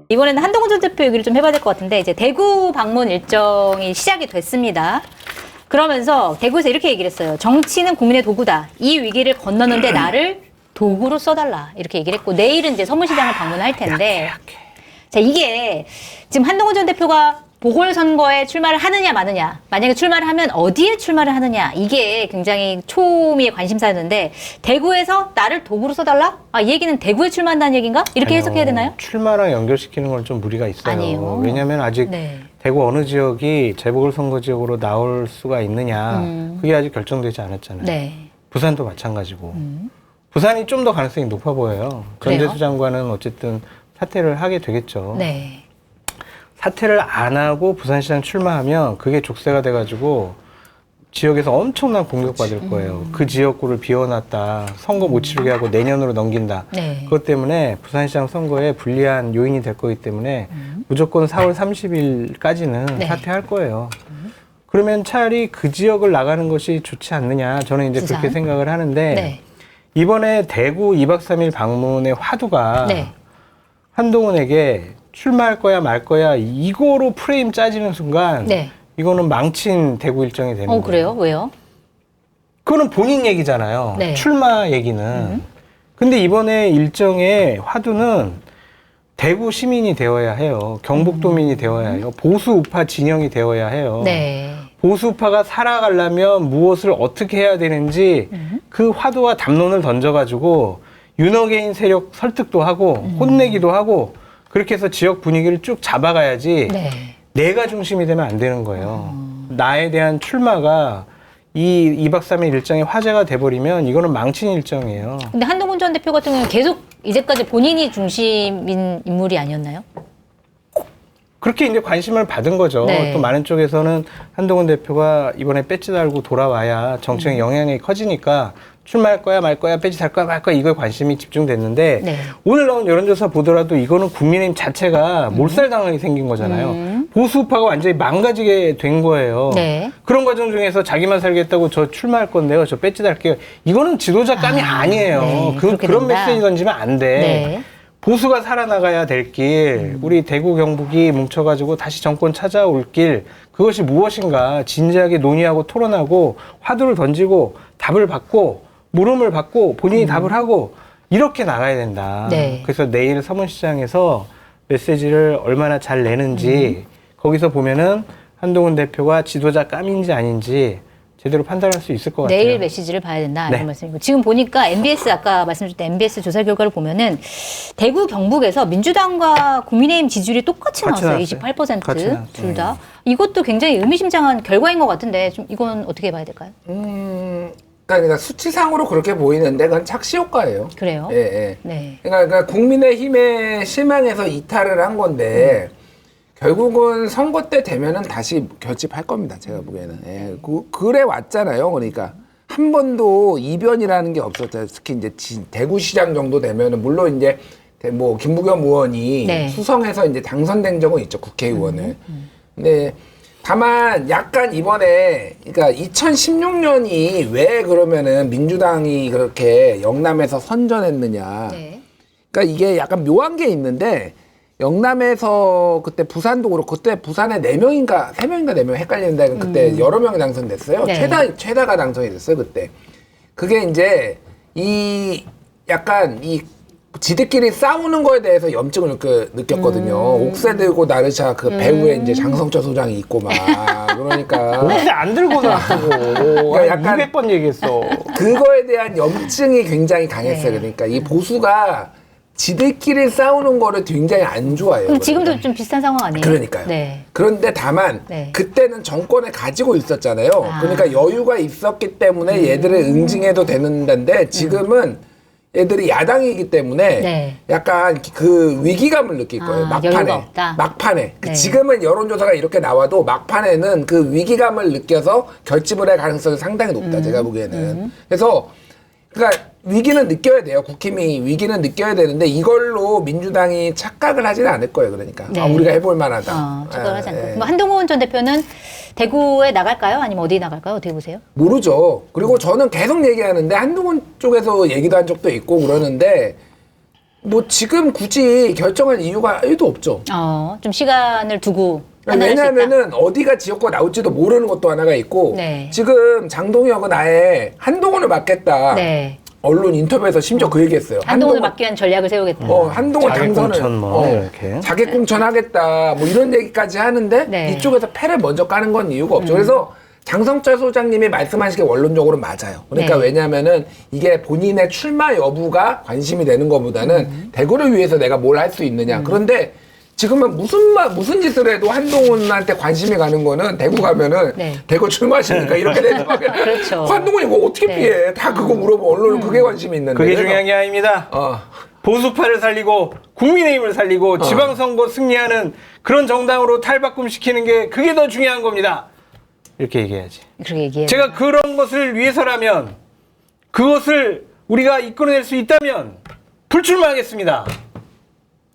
이번에는 한동훈 전 대표 얘기를 좀 해봐야 될 것 같은데 이제 대구 방문 일정이 시작이 됐습니다. 그러면서 대구에서 이렇게 얘기를 했어요. 정치는 국민의 도구다. 이 위기를 건너는데 나를 도구로 써달라. 이렇게 얘기를 했고 내일은 이제 서문시장을 방문할 텐데 자 이게 지금 한동훈 전 대표가 보궐선거에 출마를 하느냐 마느냐 만약에 출마를 하면 어디에 출마를 하느냐 이게 굉장히 초미의 관심사였는데 대구에서 나를 도구로 써달라? 아, 이 얘기는 대구에 출마한다는 얘기인가? 이렇게 해석해야 되나요? 출마랑 연결시키는 건 좀 무리가 있어요. 아니에요. 왜냐하면 아직 네. 대구 어느 지역이 재보궐선거 지역으로 나올 수가 있느냐 그게 아직 결정되지 않았잖아요. 네. 부산도 마찬가지고 부산이 좀 더 가능성이 높아 보여요. 그래요? 전재수 장관은 어쨌든 사퇴를 하게 되겠죠. 네. 사퇴를 안 하고 부산시장 출마하면 그게 족쇄가 돼가지고 지역에서 엄청난 공격받을 거예요. 그 지역구를 비워놨다. 선거 못 치르게 하고 내년으로 넘긴다. 네. 그것 때문에 부산시장 선거에 불리한 요인이 될 거기 때문에 무조건 4월 30일까지는 네. 사퇴할 거예요. 그러면 차라리 그 지역을 나가는 것이 좋지 않느냐. 저는 이제 부산? 그렇게 생각을 하는데 네. 이번에 대구 2박 3일 방문의 화두가 네. 한동훈에게 출마할 거야 말 거야 이거로 프레임 짜지는 순간 네. 이거는 망친 대구 일정이 되는 거예요. 그래요? 왜요? 그거는 본인 얘기잖아요. 네. 출마 얘기는. 근데 이번에 일정의 화두는 대구 시민이 되어야 해요. 경북도민이 되어야 해요. 보수 우파 진영이 되어야 해요. 네. 보수 우파가 살아가려면 무엇을 어떻게 해야 되는지 그 화두와 담론을 던져가지고 윤호개인 세력 설득도 하고 혼내기도 하고 그렇게 해서 지역 분위기를 쭉 잡아가야지 네. 내가 중심이 되면 안 되는 거예요. 나에 대한 출마가 이 2박 3일 일정이 화제가 돼버리면 이거는 망친 일정이에요. 근데 한동훈 전 대표 같은 경우는 계속 이제까지 본인이 중심인 인물이 아니었나요? 그렇게 이제 관심을 받은 거죠. 네. 또 많은 쪽에서는 한동훈 대표가 이번에 배지 달고 돌아와야 정치적 영향이 커지니까 출마할 거야 말 거야 배지 달 거야 말 거야 이거에 관심이 집중됐는데 네. 오늘 나온 여론조사 보더라도 이거는 국민의힘 자체가 몰살당하게 생긴 거잖아요. 보수우파가 완전히 망가지게 된 거예요. 네. 그런 과정 중에서 자기만 살겠다고 저 출마할 건데요. 저 배지 달게요. 이거는 지도자감이 아니에요. 네. 그런 된다. 메시지 던지면 안 돼. 네. 보수가 살아나가야 될 길, 우리 대구 경북이 뭉쳐가지고 다시 정권 찾아올 길, 그것이 무엇인가 진지하게 논의하고 토론하고 화두를 던지고 답을 받고 물음을 받고 본인이 답을 하고 이렇게 나가야 된다. 네. 그래서 내일 서문시장에서 메시지를 얼마나 잘 내는지 거기서 보면은 한동훈 대표가 지도자 감인지 아닌지 제대로 판단할 수 있을 것 같아요. 내일 메시지를 봐야 된다 네. 이런 말씀이고 지금 보니까 MBS 아까 말씀드렸던 MBS 조사 결과를 보면은 대구 경북에서 민주당과 국민의힘 지지율이 똑같이 같이 나왔어요. 나왔어요. 28% 같이 나왔어요. 둘 다. 이것도 굉장히 의미심장한 결과인 것 같은데 좀 이건 어떻게 봐야 될까요? 그러니까 수치상으로 그렇게 보이는데 그건 착시 효과예요. 그래요? 예, 예. 네. 그러니까 국민의힘에 실망해서 이탈을 한 건데 결국은 선거 때 되면은 다시 결집할 겁니다. 제가 보기에는. 예. 그래 왔잖아요. 그러니까 한 번도 이변이라는 게 없었어요. 특히 이제 대구시장 정도 되면은 물론 이제 뭐 김부겸 의원이 네. 수성해서 이제 당선된 적은 있죠. 국회의원을. 근데 다만 약간 이번에 그러니까 2016년이 왜 그러면은 민주당이 그렇게 영남에서 선전했느냐. 네. 그러니까 이게 약간 묘한 게 있는데 영남에서 그때 부산도 그렇고 그때 부산에 4명인가 3명인가 4명 헷갈리는데 그때 여러 명이 당선됐어요. 네. 최다가 당선이 됐어요 그때. 그게 이제 이 약간 이 지들끼리 싸우는 거에 대해서 염증을 느꼈거든요. 옥새 들고 나르샤 그 배우에 이제 장성철 소장이 있고 막 그러니까 옥새 안 들고 나왔고 그러니까 약간 200번 얘기했어. 그거에 대한 염증이 굉장히 강했어요. 네. 그러니까 이 보수가 지들끼리 싸우는 거를 굉장히 안 좋아해요. 그럼 지금도 그러니까. 좀 비슷한 상황 아니에요? 그러니까요. 네. 그런데 다만 네. 그때는 정권을 가지고 있었잖아요. 아. 그러니까 여유가 있었기 때문에 얘들을 응징해도 되는 데인데 지금은 애들이 야당이기 때문에 네. 약간 그 위기감을 느낄 거예요. 아, 여유가 없다. 막판에. 네. 지금은 여론조사가 이렇게 나와도 막판에는 그 위기감을 느껴서 결집을 할 가능성이 상당히 높다. 제가 보기에는. 그래서 그러니까 위기는 느껴야 돼요. 국힘이 위기는 느껴야 되는데 이걸로 민주당이 착각을 하지는 않을 거예요. 그러니까 네. 아, 우리가 해볼 만하다. 착각을 하지 않고. 예. 뭐 한동훈 전 대표는 대구에 나갈까요? 아니면 어디 나갈까요? 어떻게 보세요? 모르죠. 그리고 저는 계속 얘기하는데 한동훈 쪽에서 얘기도 한 적도 있고 그러는데 뭐 지금 굳이 결정할 이유가 1도 없죠. 좀 시간을 두고 판단할 수 있다. 왜냐하면은 어디가 지역구가 나올지도 모르는 것도 하나가 있고 네. 지금 장동혁은 아예 한동훈을 맡겠다. 네. 언론 인터뷰에서 심지어 그 얘기했어요. 한동훈을 막기 위한 전략을 세우겠다. 한동훈 당선을 자객공천 뭐 이렇게. 자객공천 하겠다 뭐 이런 얘기까지 하는데 네. 이쪽에서 패를 먼저 까는 건 이유가 없죠. 그래서 장성철 소장님이 말씀하신 게 원론적으로 맞아요. 그러니까 네. 왜냐하면은 이게 본인의 출마 여부가 관심이 되는 것보다는 대구를 위해서 내가 뭘 할 수 있느냐. 그런데 지금은 무슨 짓을 해도 한동훈한테 관심이 가는 거는 대구 가면은 네. 대구 출마하십니까 이렇게 되는 거예요. 그렇죠. 한동훈이 뭐 어떻게 네. 피해? 다 그거 물어보면 언론은 그게 관심이 있는데. 그게 그래서 중요한 게 아닙니다. 보수파를 살리고 국민의힘을 살리고 지방선거 승리하는 그런 정당으로 탈바꿈시키는 게 그게 더 중요한 겁니다. 이렇게 얘기해야지. 그렇게 얘기해. 제가 그런 것을 위해서라면 그것을 우리가 이끌어낼 수 있다면 불출마하겠습니다.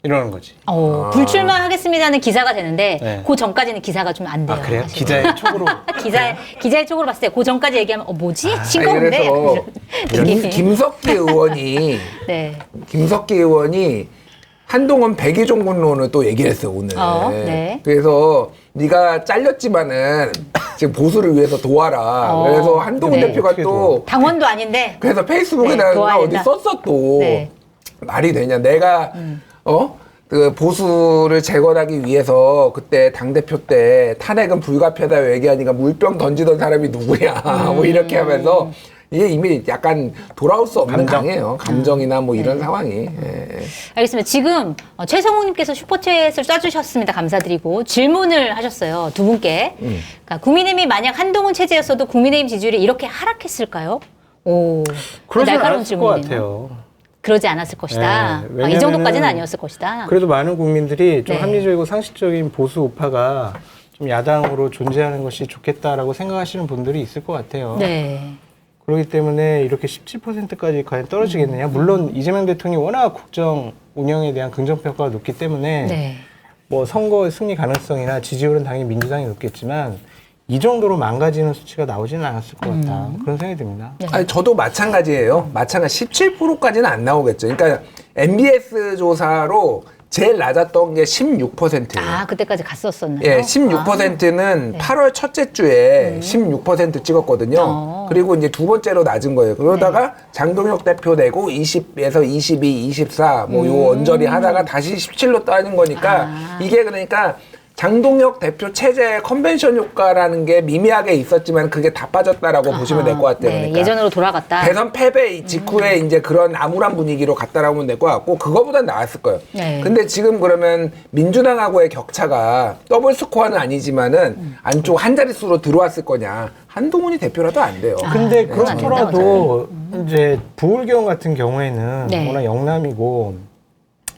이러는 거지. 불출마하겠습니다는 기사가 되는데 네. 그 전까지는 기사가 좀 안 돼요. 아 그래요? 사실은. 기자의 촉으로. 기자의 쪽으로 봤을 때 그 전까지 얘기하면 뭐지? 싱거운데. 그래서 김석기 의원이 네. 김석기 의원이 한동훈 백의종군론을 또 얘기를 했어요 오늘. 네. 그래서 네가 잘렸지만은 지금 보수를 위해서 도와라. 그래서 한동훈 네. 대표가 또 당원도 아닌데. 그래서 페이스북에다가 네, 도와야 어디 된다. 썼어 또. 네. 말이 되냐? 내가 그 보수를 재건하기 위해서 그때 당대표 때 탄핵은 불가피하다 얘기하니까 물병 던지던 사람이 누구냐 뭐 이렇게 하면서 이게 이미 약간 돌아올 수 없는 강해요. 감정이나 뭐 이런 상황이. 예. 알겠습니다. 지금 최성욱님께서 슈퍼챗을 쏴주셨습니다. 감사드리고 질문을 하셨어요. 두 분께. 그러니까 국민의힘이 만약 한동훈 체제였어도 국민의힘 지지율이 이렇게 하락했을까요? 그러지 날카로운 않았을 것 질문이네요. 같아요. 그러지 않았을 것이다. 네, 이 정도까지는 아니었을 것이다. 그래도 많은 국민들이 좀 네. 합리적이고 상식적인 보수 우파가 좀 야당으로 존재하는 것이 좋겠다라고 생각하시는 분들이 있을 것 같아요. 네. 그렇기 때문에 이렇게 17%까지 과연 떨어지겠느냐. 물론 이재명 대통령이 워낙 국정 운영에 대한 긍정평가가 높기 때문에 네. 뭐 선거 승리 가능성이나 지지율은 당연히 민주당이 높겠지만 이 정도로 망가지는 수치가 나오지는 않았을 것 같다. 그런 생각이 듭니다. 네. 아니, 저도 마찬가지예요. 마찬가지 17%까지는 안 나오겠죠. 그러니까 MBS 조사로 제일 낮았던 게 16%예요. 그때까지 갔었었나요? 예, 16%는 네. 8월 첫째 주에 16% 찍었거든요. 그리고 이제 두 번째로 낮은 거예요. 그러다가 장동혁 대표 내고 20에서 22, 24, 뭐 요 언저리 하다가 다시 17로 따는 거니까 이게 그러니까 장동혁 대표 체제 컨벤션 효과라는 게 미미하게 있었지만 그게 다 빠졌다라고 보시면 될 것 같아요. 네, 그러니까. 예전으로 돌아갔다. 대선 패배 직후에 이제 그런 암울한 분위기로 갔다라고 하면 될 것 같고 그거보단 나았을 거예요. 네. 근데 지금 그러면 민주당하고의 격차가 더블 스코어는 아니지만은 안쪽 한 자릿수로 들어왔을 거냐. 한동훈이 대표라도 안 돼요. 근데 그건 안 그렇더라도 이제 부울경 같은 경우에는 네. 워낙 영남이고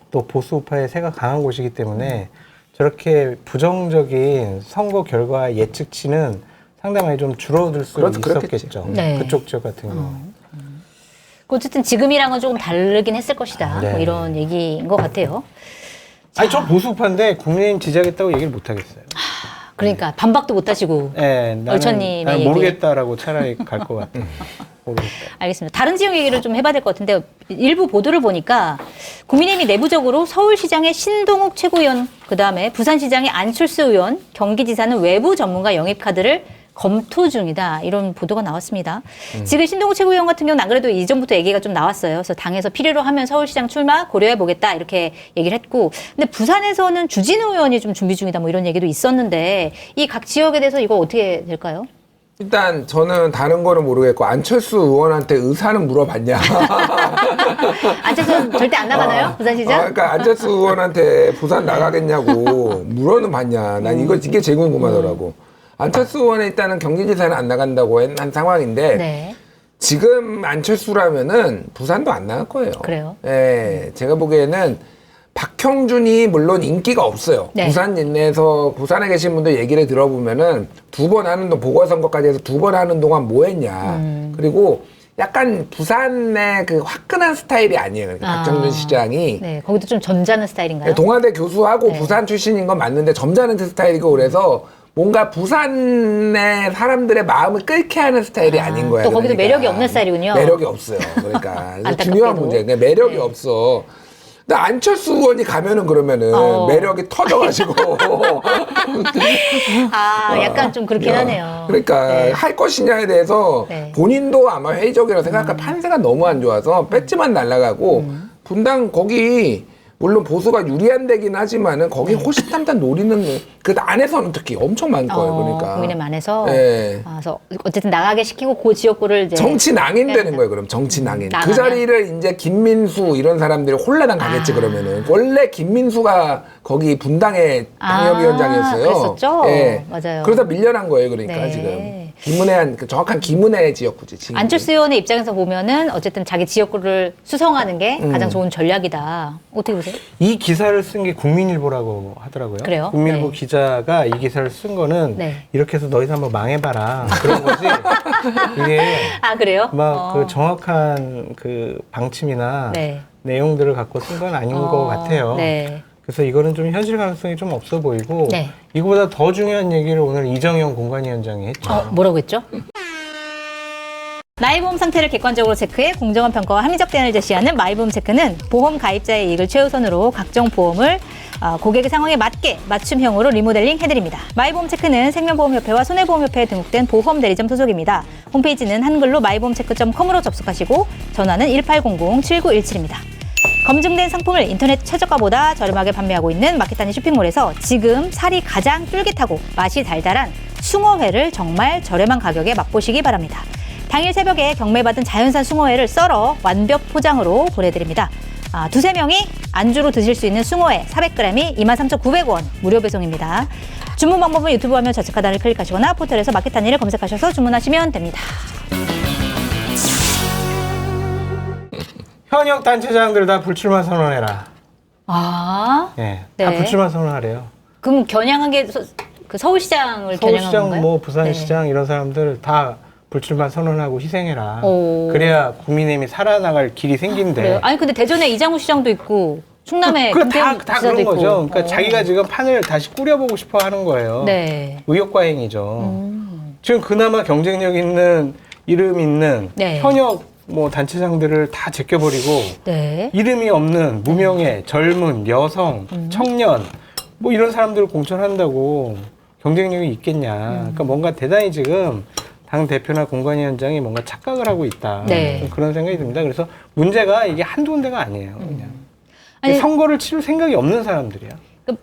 또 보수 우파의 세가 강한 곳이기 때문에 저렇게 부정적인 선거 결과 예측치는 상당히 많이 좀 줄어들 수 있었겠죠. 네. 그쪽 지역 같은 경우. 어쨌든 지금이랑은 조금 다르긴 했을 것이다. 네. 뭐 이런 얘기인 것 같아요. 아니 저 보수 우파인데 국민의힘 지지하겠다고 얘기를 못 하겠어요. 그러니까 반박도 못 하시고. 네, 얼천님의 나는 얘기. 모르겠다라고 차라리 갈 것 같아. 모르겠다. 알겠습니다. 다른 지역 얘기를 좀 해봐야 될 것 같은데 일부 보도를 보니까 국민의힘이 내부적으로 서울시장의 신동욱 최고위원, 그다음에 부산시장의 안철수 의원, 경기지사는 외부 전문가 영입 카드를 검토 중이다. 이런 보도가 나왔습니다. 지금 신동욱 최고위원 같은 경우는 안 그래도 이전부터 얘기가 좀 나왔어요. 그래서 당에서 필요로 하면 서울시장 출마 고려해보겠다. 이렇게 얘기를 했고. 근데 부산에서는 주진우 의원이 좀 준비 중이다. 뭐 이런 얘기도 있었는데 이 각 지역에 대해서 이거 어떻게 될까요? 일단 저는 다른 거는 모르겠고 안철수 의원한테 의사는 물어봤냐. 안철수 절대 안 나가나요? 부산시장? 그러니까 안철수 의원한테 부산 나가겠냐고 물어는 봤냐. 난 이게 제일 궁금하더라고. 안철수 의원은 일단은 경기지사는 안 나간다고 한 상황인데 네. 지금 안철수라면은 부산도 안 나갈 거예요. 그래요? 예, 제가 보기에는 박형준이 물론 인기가 없어요. 네. 부산 내에서 부산에 계신 분들 얘기를 들어보면은 두 번 하는 동 보궐선거까지 해서 두 번 하는 동안 뭐 했냐. 그리고 약간 부산의 그 화끈한 스타일이 아니에요. 그러니까 박형준 시장이. 네, 거기도 좀 점잖은 스타일인가요? 동아대 교수하고 네. 부산 출신인 건 맞는데 점잖은 스타일이고 그래서 뭔가 부산의 사람들의 마음을 끓게 하는 스타일이 아닌 거예요. 또 거기도 매력이 없는 스타일이군요. 매력이 없어요. 그러니까 안타깝게도. 중요한 문제예요. 매력이 네. 없어. 근데 안철수 의원이 가면은 그러면은 매력이 터져가지고 약간 좀 그렇긴 하네요. 그러니까 네. 할 것이냐에 대해서 네. 본인도 아마 회의적이라고 생각할 판세가 너무 안 좋아서 배지만 날아가고 분당 거기 물론 보수가 유리한 데긴 하지만은 거기 호시탐탐 노리는 그 안에서는 특히 엄청 많을 거예요. 그러니까 국민의힘 안에서. 네. 그래서 어쨌든 나가게 시키고 그 지역구를 이제 정치 낭인 네. 되는 거예요. 그럼 정치 낭인. 그 나가면? 자리를 이제 김민수 이런 사람들이 홀라당 가겠지 그러면은 원래 김민수가 거기 분당의 당협위원장이었어요. 그랬었죠? 예. 맞아요. 그래서 밀려난 거예요. 그러니까 네. 지금 김은혜한 정확한 김은혜 지역구지. 지금. 안철수 의원의 입장에서 보면은 어쨌든 자기 지역구를 수성하는 게 가장 좋은 전략이다. 어떻게 보세요? 이 기사를 쓴 게 국민일보라고 하더라고요. 그래요? 국민일보 네. 기자가 이 기사를 쓴 거는 네. 이렇게 해서 너희들 한번 망해봐라 그런 거지. 이게 그래요? 막 그 정확한 그 방침이나 네. 내용들을 갖고 쓴 건 아닌 것 같아요. 네. 그래서 이거는 좀 현실 가능성이 좀 없어 보이고 네. 이거보다 더 중요한 얘기를 오늘 이정현 공관위원장이 했죠. 뭐라고 했죠? 나의 보험 상태를 객관적으로 체크해 공정한 평가와 합리적 대안을 제시하는 마이보험 체크는 보험 가입자의 이익을 최우선으로 각종 보험을 고객의 상황에 맞게 맞춤형으로 리모델링 해드립니다. 마이보험 체크는 생명보험협회와 손해보험협회에 등록된 보험 대리점 소속입니다. 홈페이지는 한글로 마이보험체크.com으로 접속하시고 전화는 1800-7917입니다. 검증된 상품을 인터넷 최저가보다 저렴하게 판매하고 있는 마켓단위 쇼핑몰에서 지금 살이 가장 쫄깃하고 맛이 달달한 숭어회를 정말 저렴한 가격에 맛보시기 바랍니다. 당일 새벽에 경매받은 자연산 숭어회를 썰어 완벽 포장으로 보내드립니다. 두세 명이 안주로 드실 수 있는 숭어회 400g이 23,900원 무료 배송입니다. 주문 방법은 유튜브 화면 좌측 하단을 클릭하시거나 포털에서 마켓단위를 검색하셔서 주문하시면 됩니다. 현역 단체장들 다 불출마 선언해라. 네. 다 불출마 선언하래요. 그럼 겨냥한 게 그 서울시장을 겨냥한 서울시장, 건가요? 뭐 부산시장 이런 사람들 다 불출마 선언하고 희생해라. 오. 그래야 국민의힘이 살아나갈 길이 생긴대. 그래요? 아니 근데 대전에 이장우 시장도 있고 충남에 다 김태형 그런 지사도 있고. 거죠. 그러니까 자기가 지금 판을 다시 꾸려보고 싶어 하는 거예요. 네. 의욕과잉이죠. 지금 그나마 경쟁력 있는 이름 있는 네. 현역 뭐 단체장들을 다 제껴버리고 네. 이름이 없는 무명의 젊은 여성, 청년 뭐 이런 사람들을 공천한다고 경쟁력이 있겠냐. 그러니까 뭔가 대단히 지금 당 대표나 공관위원장이 뭔가 착각을 하고 있다. 네. 좀 그런 생각이 듭니다. 그래서 문제가 이게 한두 군데가 아니에요. 그냥 아니, 선거를 치를 생각이 없는 사람들이야.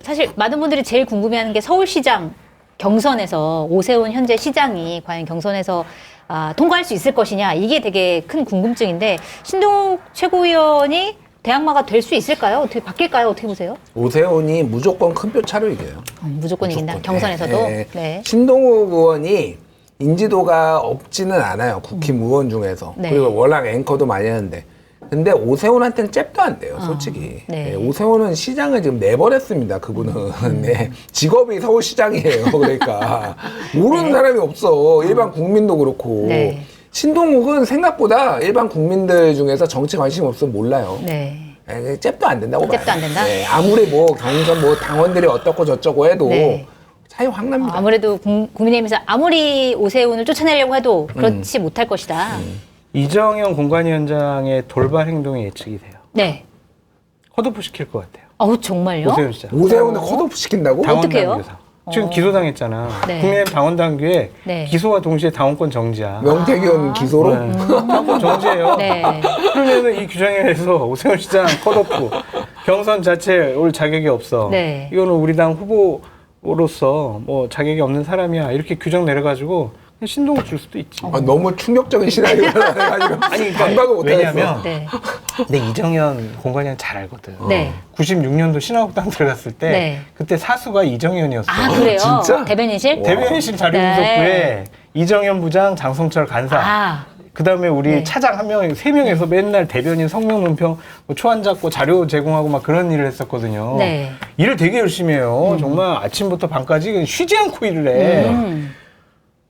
사실 많은 분들이 제일 궁금해하는 게 서울시장 경선에서 오세훈 현재 시장이 과연 경선에서 통과할 수 있을 것이냐 이게 되게 큰 궁금증인데 신동욱 최고위원이 대항마가 될 수 있을까요? 어떻게 바뀔까요? 어떻게 보세요? 오세훈이 무조건 큰 표 차로 이겨요. 무조건 이긴다. 무조건. 경선에서도. 네. 네. 신동욱 의원이 인지도가 없지는 않아요. 국힘 의원 중에서. 네. 그리고 워낙 앵커도 많이 하는데. 근데 오세훈한테는 잽도 안 돼요, 솔직히. 네. 네, 오세훈은 시장을 지금 내버렸습니다, 그분은. 네. 직업이 서울시장이에요, 그러니까. 모르는 사람이 없어. 일반 국민도 그렇고. 네. 신동욱은 생각보다 일반 국민들 중에서 정치 관심 없으면 몰라요. 네. 네, 잽도 안 된다고 봐요. 잽도 안 된다? 네, 아무리 뭐 경선 뭐 당원들이 어떻고 저쩌고 해도 네. 차이 확 납니다. 아무래도 국민의힘에서 아무리 오세훈을 쫓아내려고 해도 그렇지 못할 것이다. 이정현 공관위원장의 돌발 행동이 예측이 돼요. 네. 컷오프 시킬 것 같아요. 정말요? 오세훈 시장. 오세훈을 컷오프 시킨다고? 어떡해요? 당원당규상. 지금 기소당했잖아. 네. 국민의힘 당원당규에 네. 기소와 동시에 당원권 정지야. 명태균 기소로? 당원권 정지예요. 네. 그러면 이 규정에 의해서 오세훈 시장 컷오프 경선 자체에 올 자격이 없어. 네. 이거는 우리 당 후보로서 뭐 자격이 없는 사람이야. 이렇게 규정 내려가지고 그냥 신동을 줄 수도 있지. 너무 충격적인 시나리오가 돼가지고 아니, 반박을 못하겠어. 왜냐면 네. 근데 이정현 공관위원 잘 알거든. 네. 96년도 신한국당 들어갔을 때 네. 그때 사수가 이정현이었어. 그래요? 진짜? 대변인실? 대변인실 자료분석부에 이정현 부장, 장성철 간사. 그다음에 우리 네. 차장 한 명, 세 명에서 맨날 대변인 성명 논평 뭐 초안 잡고 자료 제공하고 막 그런 일을 했었거든요. 네. 일을 되게 열심히 해요. 정말 아침부터 밤까지 쉬지 않고 일을 해.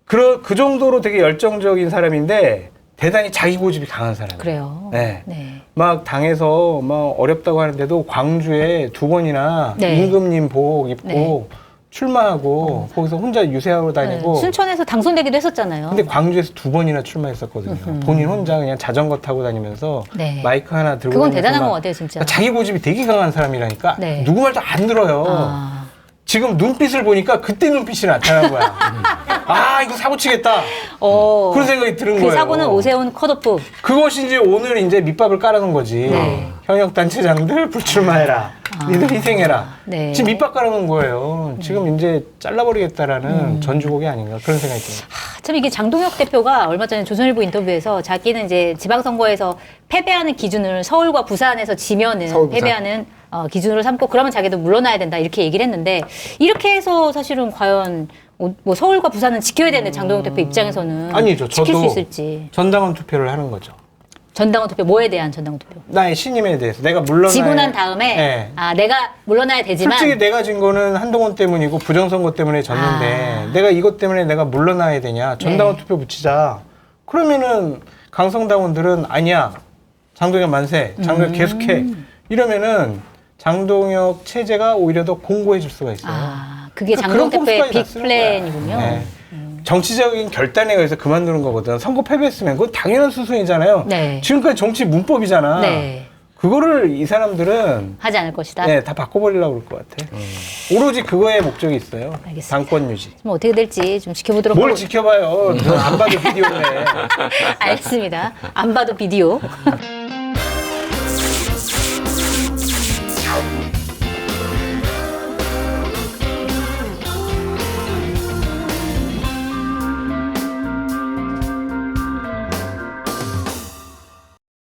그 정도로 되게 열정적인 사람인데 대단히 자기 고집이 강한 사람이에요. 그래요. 네. 네. 막 당에서 막 어렵다고 하는데도 광주에 2번이나 네. 임금님 복 입고 네. 출마하고 거기서 혼자 유세하고 다니고 네, 순천에서 당선되기도 했었잖아요. 근데 광주에서 2번이나 출마했었거든요. 본인 혼자 그냥 자전거 타고 다니면서 네. 마이크 하나 들고 그건 다니면서 대단한 막 것 같아요, 진짜. 자기 고집이 되게 강한 사람이라니까 네. 누구 말도 안 들어요. 아. 지금 눈빛을 보니까 그때 눈빛이 나타난 거야. 아 이거 사고 치겠다. 그런 생각이 드는 그 거예요. 사고는 오세훈 컷오프. 그것이 이제 오늘 이제 밑밥을 깔아놓은 거지. 네. 현역 단체장들 불출마해라. 니들 희생해라. 네. 지금 밑밥 깔아놓은 거예요. 지금 이제 잘라버리겠다라는 전주곡이 아닌가 그런 생각이 듭니다. 참 이게 장동혁 대표가 얼마 전에 조선일보 인터뷰에서 자기는 이제 지방선거에서 패배하는 기준을 서울과 부산에서 지면은 서울, 부산. 패배하는 기준으로 삼고 그러면 자기도 물러나야 된다 이렇게 얘기를 했는데 이렇게 해서 사실은 과연 뭐 서울과 부산은 지켜야 되는데 장동혁 대표 입장에서는 아니죠. 지킬 수 저도 있을지. 전당원 투표를 하는 거죠. 전당원 투표 뭐에 대한 전당원 투표? 나의 신임에 대해서 내가 물러나야 지고 난 다음에 네. 내가 물러나야 되지만 솔직히 내가 진 거는 한동훈 때문이고 부정선거 때문에 졌는데 내가 이것 때문에 내가 물러나야 되냐 전당원 네. 투표 붙이자 그러면은 강성당원들은 아니야 장동혁 만세 장동혁 계속해 이러면은 장동혁 체제가 오히려 더 공고해질 수가 있어요. 그게 그러니까 장동혁 그런 대표의 꼼수까지 다 빅 쓰는 플랜이군요. 거야. 네. 정치적인 결단에 의해서 그만두는 거거든. 선거 패배했으면 그건 당연한 수순이잖아요. 네. 지금까지 정치 문법이잖아. 네. 그거를 이 사람들은 하지 않을 것이다. 네, 다 바꿔버리려고 그럴 것 같아. 오로지 그거에 목적이 있어요. 알겠습니다. 당권 유지. 좀 어떻게 될지 좀 지켜보도록 뭘 하고. 지켜봐요. 안 봐도 비디오네. 알겠습니다. 안 봐도 비디오.